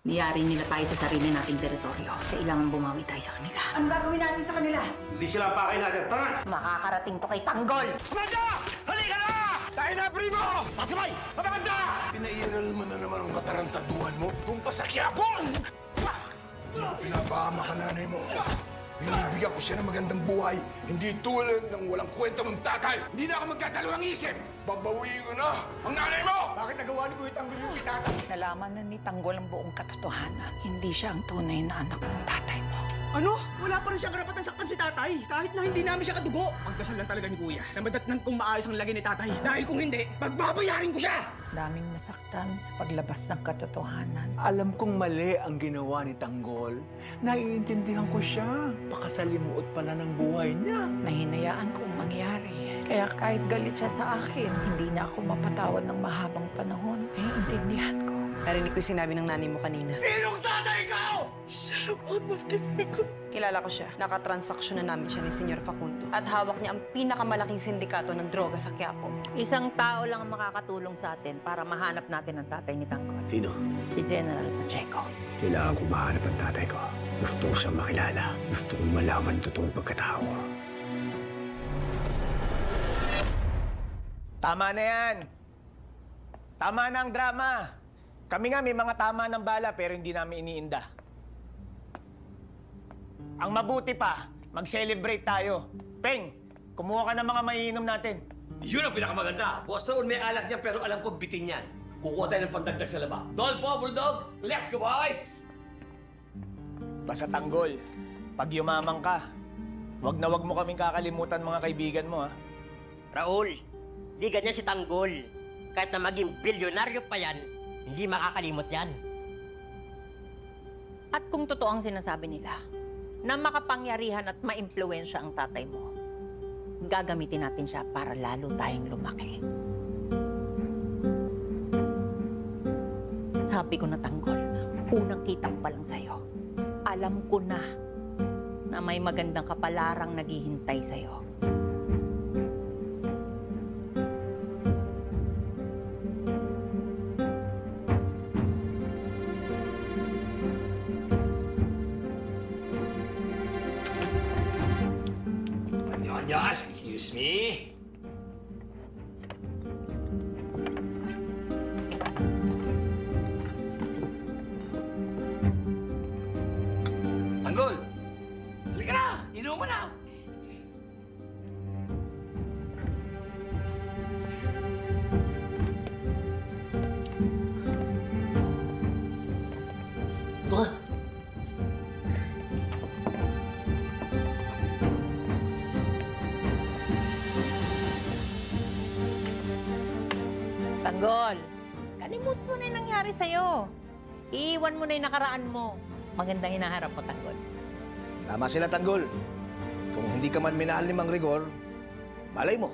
Niyari nila tayo sa sarili nating teritoryo. Kailangan bumawi tayo sa kanila. Anong gagawin natin sa kanila? Hindi sila ang pakay natin. Tara! Makakarating to kay Tanggol! Amanda! Halika na! Tayo na, primo! Pasabay! Amanda! Pinairal mo na naman ang katarantaduhan mo kung pasakyapon! Pinapahama ka nanay mo. Binibigyan ko siya ng magandang buhay. Hindi tulad ng walang kwenta mong tatay. Hindi na ako magdadalawang isip. Babawiin ko na ang nanay mo! Bakit nagawa ni Kuya Tanggol yung kitata? Nalaman na ni Tanggol ang buong katotohanan. Hindi siya ang tunay na anak ng tatay mo. Ano? Wala pa rin siyang karapatan saktan si tatay. Kahit na hindi namin siya kadugo. Ang dasal lang talaga ni kuya na madatnan kong maayos ang lagay ni tatay. Dahil kung hindi, pagbabayarin ko siya! Daming nasaktan sa paglabas ng katotohanan. Alam kong mali ang ginawa ni Tanggol. Naiintindihan ko siya. Pakasalimuot pala ng buhay niya. Nahinayaan kong mangyari. Kaya kahit galit siya sa akin, hindi niya ako mapatawad ng mahabang panahon. Naiintindihan ko. Narinig ko yung sinabi ng nanay mo kanina. Inong tatay ko! Kilala ko siya. Nakatransaksyon na namin siya ni Senyor Facundo. At hawak niya ang pinakamalaking sindikato ng droga sa Quiapo. Isang tao lang ang makakatulong sa atin para mahanap natin ang tatay ni Tanggol. Sino? Si General Pacheco. Kailangan ko mahanap ang tatay ko. Gusto ko siyang makilala. Gusto kong malaman ang totoong pagkatao. Tama na yan. Tama na ang drama. Kami nga may mga tama ng bala pero hindi namin iniinda. Ang mabuti pa, mag-celebrate tayo. Peng, kumuha ka ng mga maiinom natin. Yun ang pinakamaganda. Bukas noon may alak niya pero alam ko bitin yan. Kukuha tayo ng pandagdag sa laba. Dolpo, Bulldog! Let's go, boys! Basta Tanggol, pag yumamang ka, wag na wag mo kaming kakalimutan mga kaibigan mo, ha? Raul, di ganyan si Tanggol. Kahit na maging bilyonaryo pa yan, hindi makakalimot yan. At kung totoo ang sinasabi nila, na makapangyarihan at maimpluwensya ang tatay mo, gagamitin natin siya para lalo tayong lumaki. Sabi ko na, Tanggol, unang kita ko pa lang sa'yo. Alam ko na may magandang kapalarang naghihintay sa'yo. Yes, excuse me. Tanggol! Halika na! Inom mo na! Ito ka. Tanggol, kalimut mo na yung nangyari sa'yo. Iiwan mo na yung nakaraan mo. Magandang hinaharap mo, Tanggol. Tama sila, Tanggol. Kung hindi ka man minahal ni Mang Rigor, malay mo.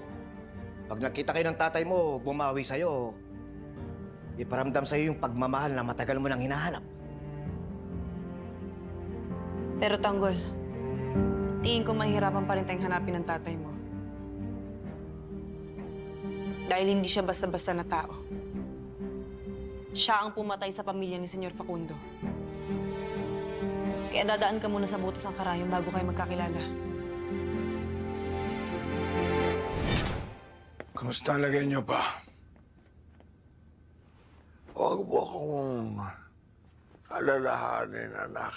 Pag nakita kayo ng tatay mo, bumawi sa'yo, iparamdam sa'yo yung pagmamahal na matagal mo nang hinahanap. Pero Tanggol, tingin ko mahihirapan pa rin tayong hanapin ng tatay mo. Dahil hindi siya basta-basta na tao. Siya ang pumatay sa pamilya ni Senyor Facundo. Kaya dadaan ka muna sa butas ng karayom bago kayo magkakilala. Kamusta lagay niyo pa? Huwag mo akong alalahanin, anak.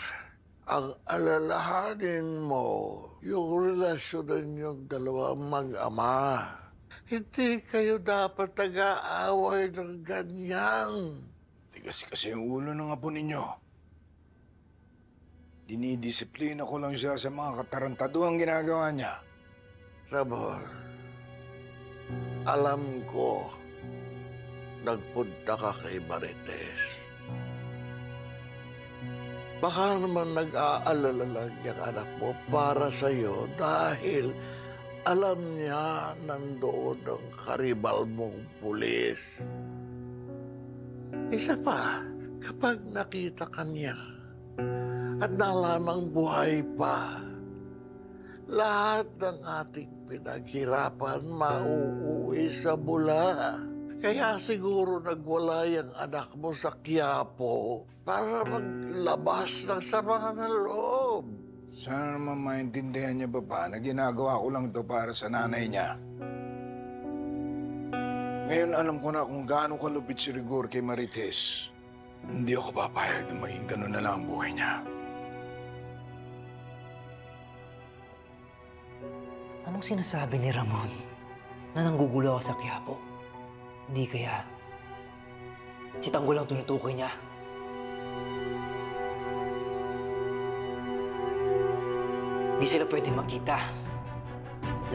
Ang alalahanin mo, yung relasyon ninyong dalawang mag-ama. Hindi kayo dapat nag-aaway ng ganyan. Tigas kasi yung ulo ng apo ninyo. Dinidisiplina ko lang siya sa mga katarantaduhang ginagawa niya. Ramon, alam ko, nagpunta ka kay Marites. Baka naman nag-aalala lang yung anak mo para sa'yo dahil alam niya nandoon ang karibal mong pulis. Isa pa, kapag nakita ka niya at nalamang buhay pa, lahat ng ating pinaghirapan mauuwi sa bula. Kaya siguro nagwala yung anak mo sa Quiapo para maglabas ng sama ng loob. Sana naman maintindihan niya, Papa, na ginagawa ko lang to para sa nanay niya. Ngayon alam ko na kung gaano kalupit si Rigor kay Marites. Hindi ako papayag na maging ganun na lang ang buhay niya. Anong sinasabi ni Ramon na nanggugulo ako sa Quiapo? Hindi kaya si Tanggol ang tinutukoy niya? Di sila pwede makita.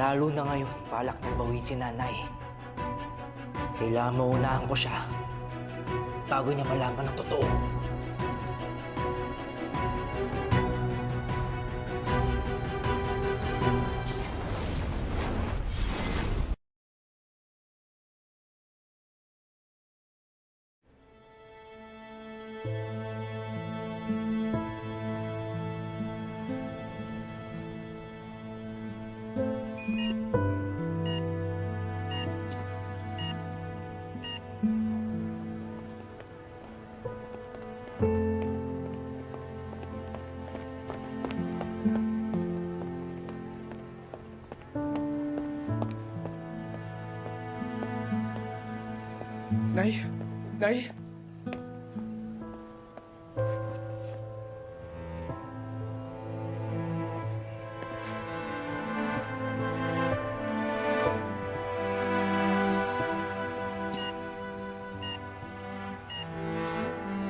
Lalo na ngayon, balak ng bawin si nanay. Kailangan maunahan ko siya bago niya malaman ang totoo. Nay? Nay?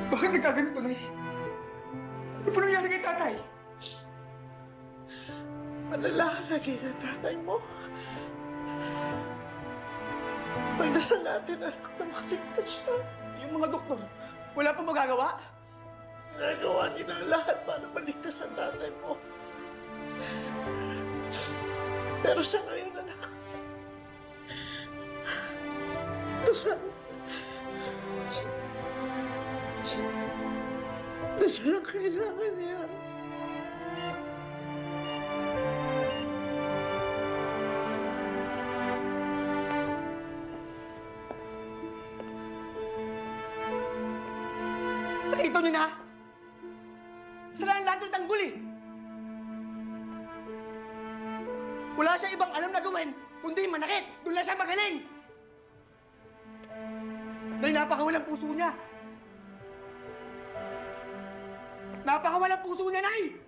Bakit nagkaganito, Nay? Ano po nangyari kay tatay? Malalaki na tatay mo. Pagdasal natin, anak, na makaligtas siya. Yung mga doktor, wala pang magagawa? Nagawa nila ang lahat para maligtas ang tatay mo. Pero sa ngayon, anak, dasal. Dasal ang kailangan niya. Nakita niyo na? Kasalanan lahat ng Tanggol eh! Wala siya ibang alam na gawin, kundi manakit! Doon lang siya magaling! Dahil napakawalang puso niya! Napakawalang puso niya, Nay!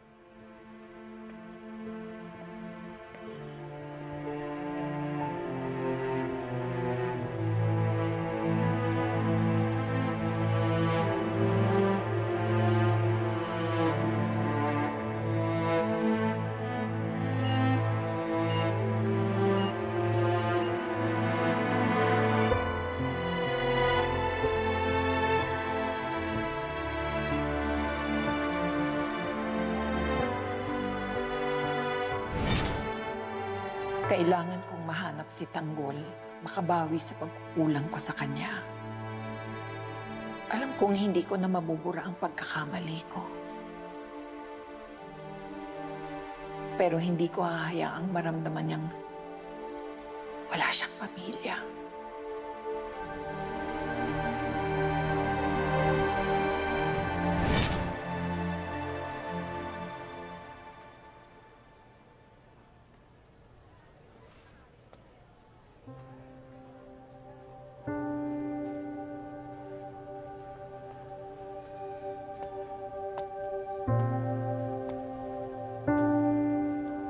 Kailangan kong mahanap si Tanggol, makabawi sa pagkukulang ko sa kanya. Alam kong hindi ko na mabubura ang pagkakamali ko. Pero hindi ko hahayaang maramdaman niyang wala siyang pamilya.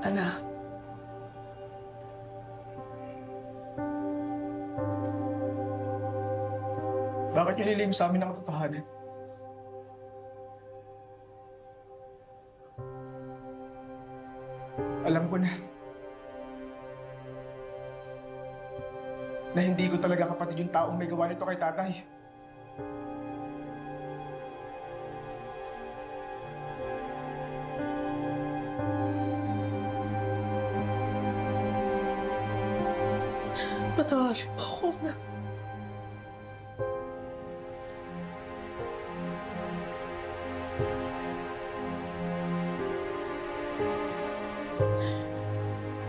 Anak. Bakit niya nilihim sa amin ang katotohanan? Alam ko na hindi ko talaga kapatid yung taong may gawa nito kay tatay. Patawarin mo ako, anak.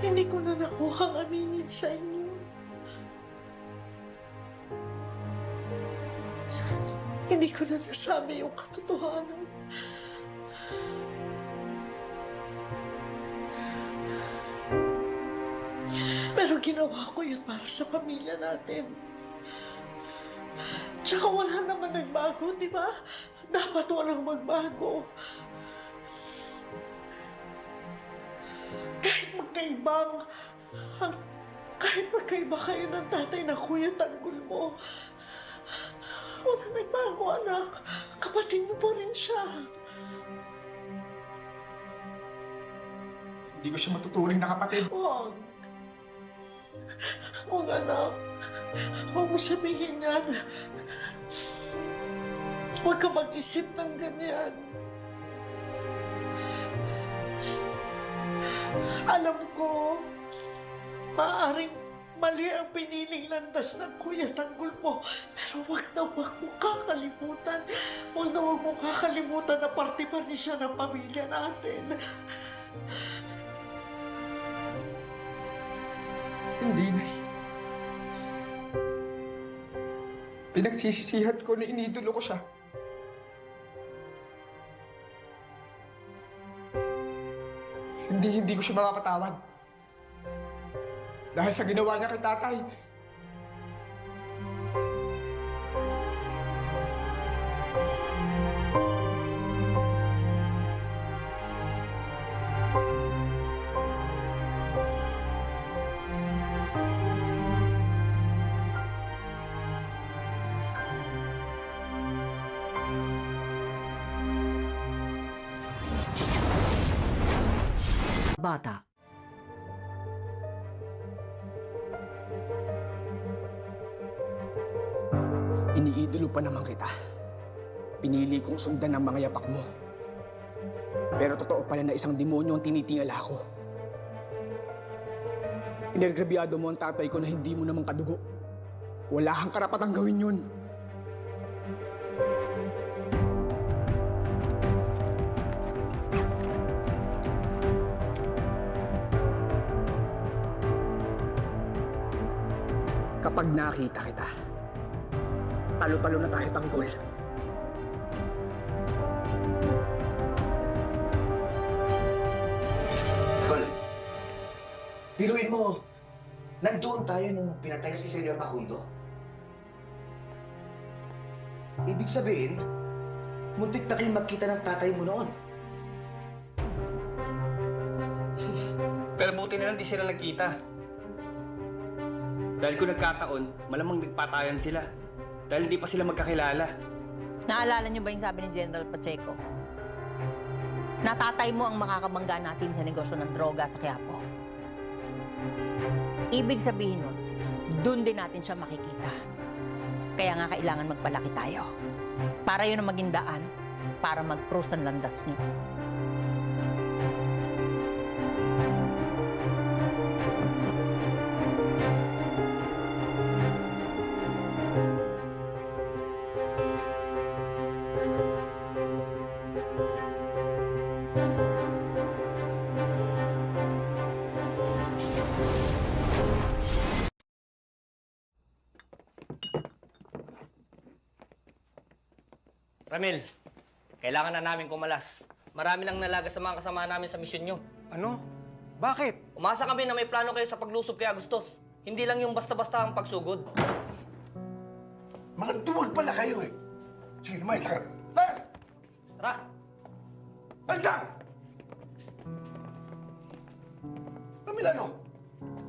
Hindi ko na nakuha ang aminin sa inyo. ko na nasabi yung katotohanan. Pero ginawa ko yun para sa pamilya natin. Tsaka wala naman nagbago, di ba? Dapat walang magbago. Kahit magkaiba kayo ng tatay na Kuya Tanggol mo, wala nagbago, anak. Kapatid mo pa rin siya. Hindi ko siya matuturing na kapatid. Huwag. Huwag, anak. Huwag mo sabihin yan. Huwag ka mag-isip ng ganyan. Alam ko, maaaring mali ang piniling landas ng Kuya Tanggol mo. Pero huwag na huwag mo kakalimutan. Huwag na huwag mo kakalimutan na parte pa rin siya ng pamilya natin. Hindi, Nay. Pinagsisisihan ko na inidolo ko siya. Hindi ko siya mapapatawad. Dahil sa ginawa niya kay tatay. Bata. Iniidolo pa naman kita. Pinili kong sundan ang mga yapak mo. Pero totoo pala na isang demonyo ang tinitingala ko. Inargrabyado mo ang tatay ko na hindi mo naman kadugo. Wala kang karapatang gawin yun. Kapag nakita kita, talo-talo na tayo, Tanggol. Tanggol, biruin mo, nandoon tayo nung pinatay si Senyor Facundo. Ibig sabihin, muntik na kayong magkita ng tatay mo noon. Pero buti na lang di sila nagkita. Dahil kung nagkataon, malamang nagpatayan sila. Dahil hindi pa sila magkakilala. Naalala niyo ba yung sabi ni General Pacheco? Natatay mo ang makakabangga natin sa negosyo ng droga sa Quiapo. Ibig sabihin nun, dun din natin siya makikita. Kaya nga kailangan magpalaki tayo. Para yun ang maging daan para mag-cross ang landas niyo. Ramil, kailangan na namin kumalas. Marami nang nalaga sa mga kasama namin sa misyon nyo. Ano? Bakit? Umasa kami na may plano kayo sa paglusob kay Agustos. Hindi lang yung basta-basta ang pagsugod. Mga duwag pala kayo eh. Sige, lumayas na kayo. Layas! Tara! Layas na! Ramilano,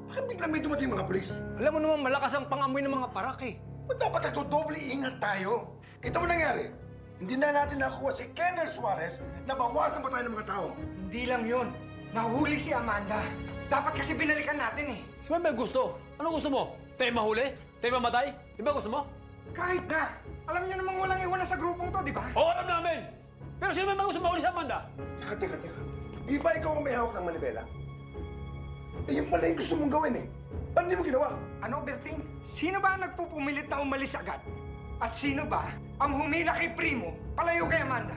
bakit biglang may dumating mga polis? Alam mo naman, malakas ang pangamoy ng mga parak eh. Ba't dapat nagdodoble ingat tayo? Kita mo nangyari? Hindi na natin nakuha si Kenneth Suarez na bawasan pa tayo ng mga tao. Hindi lang yun. Nahuli si Amanda. Dapat kasi binalikan natin eh. Sino may gusto? Ano gusto mo? Tayo mahuli? Tayo mamatay? Iba gusto mo? Kahit na. Alam niyo namang walang iwanan sa grupong to, di ba? Oo, alam namin! Pero sino may gusto mahuli sa Amanda? Teka. Di ba ikaw ang may hawak ng manibela? Eh, yung pala yung gusto mong gawin eh. Ba't di mo ginawa? Ano, Berting? Sino ba ang nagpupumilit na umalis agad? At sino ba ang humila kay Primo palayo kay Amanda?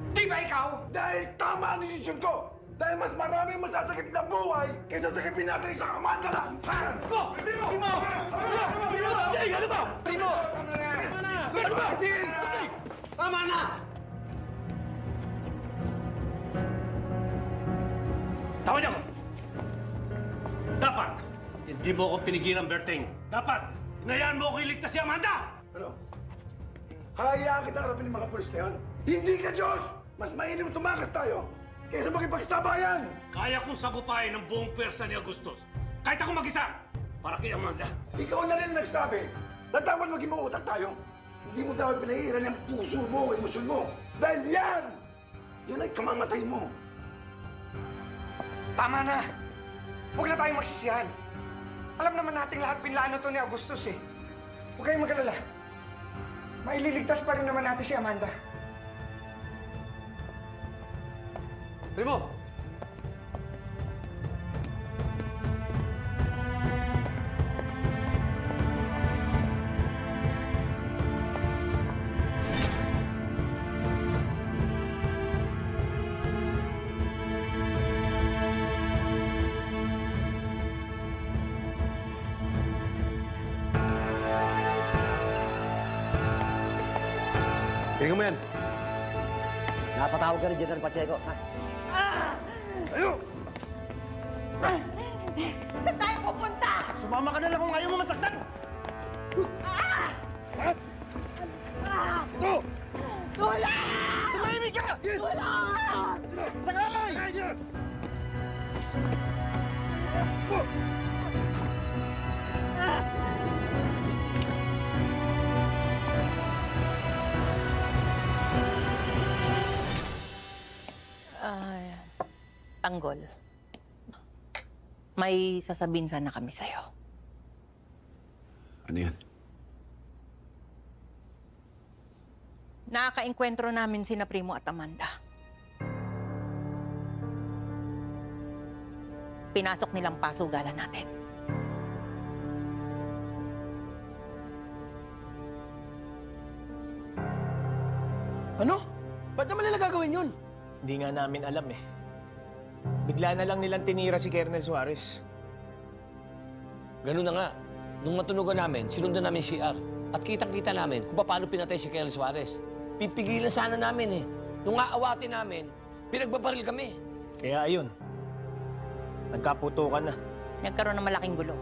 Di ba ikaw? Dahil tama ang desisyon ko! Dahil mas maraming masasakit na buhay kaysa sakipin natin isang Amanda lang! Primo! Primo! Primo! Primo! Primo! Primo! Primo! Primo! Primo! Ano ba? Tama na! Tama niyo! Dapat, hindi mo ako pinigilan, Berting. Dapat, hinayaan mo ako iligtas si Amanda! Ano? Hayaan kita harapin ng mga pulis na yun? Hindi ka Diyos! Mas mainam tumakas tayo kaysa makipagsabayan! Kaya kong sagupain ang buong pwersa ni Agustus. Kahit ako mag-isa! Para kay Amanda. Ikaw na rin nagsabi na dapat maging mautak tayo. Hindi mo dapat pinahiran yung puso mo, emosyon mo. Dahil yan! Yan ay kamamatay mo. Tama na! Huwag na tayong magsisihan. Alam naman nating lahat pinlano to ni Agustus eh. Huwag kayong mag-alala. Maililigtas pa rin naman natin si Amanda. Primo! Tingnan mo yan. Napatawag ka ni General Pacheco, ha? Ayo! Saan tayo pupunta? Sumama ka na lang kung ayaw mo masaktan! Ito! Tulong! Tumahimik ka! Tulong! Sakay! Tanggol. May sasabihin sana kami sa'yo. Ano yan? Nakaka-enkwentro namin sina Primo at Amanda. Pinasok nilang pasugalan natin. Ano? Ba't naman nila gagawin yun? Hindi nga namin alam eh. Bigla na lang nilang tinira si Kernel Suarez. Ganun na nga. Nung matunugan namin, sinundan namin si CR. At kitang-kita namin kung paano pinatay si Kernel Suarez. Pipigilan sana namin eh. Nung aawatin namin, pinagbabaril kami. Kaya ayun. Nagkaputukan na. Nagkaroon ng malaking gulo.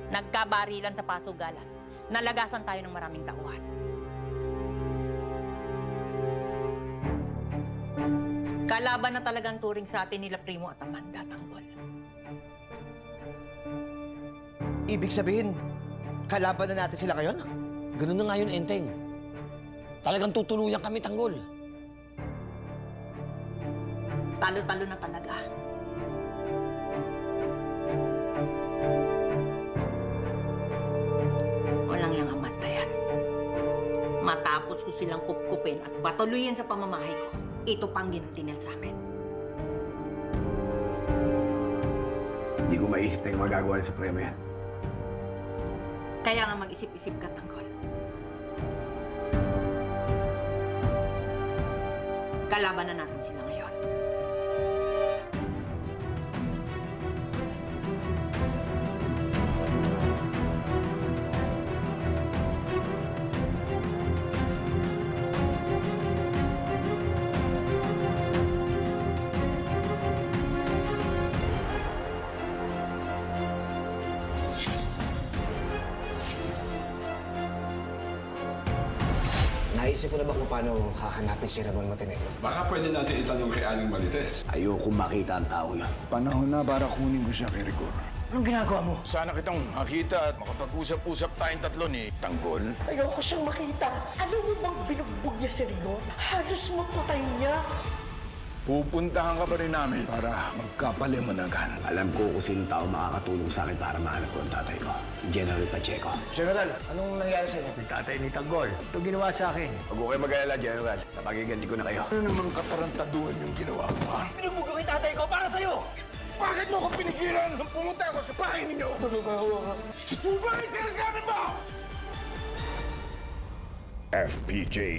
Nagkabarilan sa pasugalan. Nalagasan tayo ng maraming tauhan. Kalaban na talagang turing sa atin nila Primo at Amanda, Tanggol. Ibig sabihin, kalaban na natin sila ngayon? Ganun na nga yun, Enteng. Talagang tutuluyan kami, Tanggol. Talo-talo na talaga. Walang yang Amanda yan. Matapos ko silang kupkupin at patuloyin sa pamamahay ko, ito pang ginanti nila sa amin. Hindi ko maisip na yung magagawa ng Supremo yan. Kaya nga mag-isip-isip ka, Tanggol. Kalaban na natin sila ngayon. Naisip ko na ba kung paano hahanapin si Ramon Montenegro? Baka pwede natin itanong kay Aling Malites. Ayoko makita ang tao yan. Panahon na para kunin ko siya kay Rigor. Anong ginagawa mo? Sana kitang makita at makapag-usap-usap tayong tatlo ni Tanggol. Ayoko siyang makita. Alam mo bang binugbog niya si Rigor? Halos mapatay niya. Pupuntahan ka pa rin namin para magkapalimunagan. Alam ko kung sino tao makakatulong sa akin para mahanap ko ang tatay ko. General Pacheco. General, anong nangyari sa inyo? Yung tatay ni Tanggol. Ito ginawa sa akin. Huwag ko kayo mag-alala, General. Napagiganti ko na kayo. Ano namang katarantaduhan yung ginawa mo, ha? Binugbog ang tatay ko para sa'yo! Bakit mo ako pinigilan nung pumunta ako sa bahay ninyo? Si Tuba ay sinasabi mo! FPJ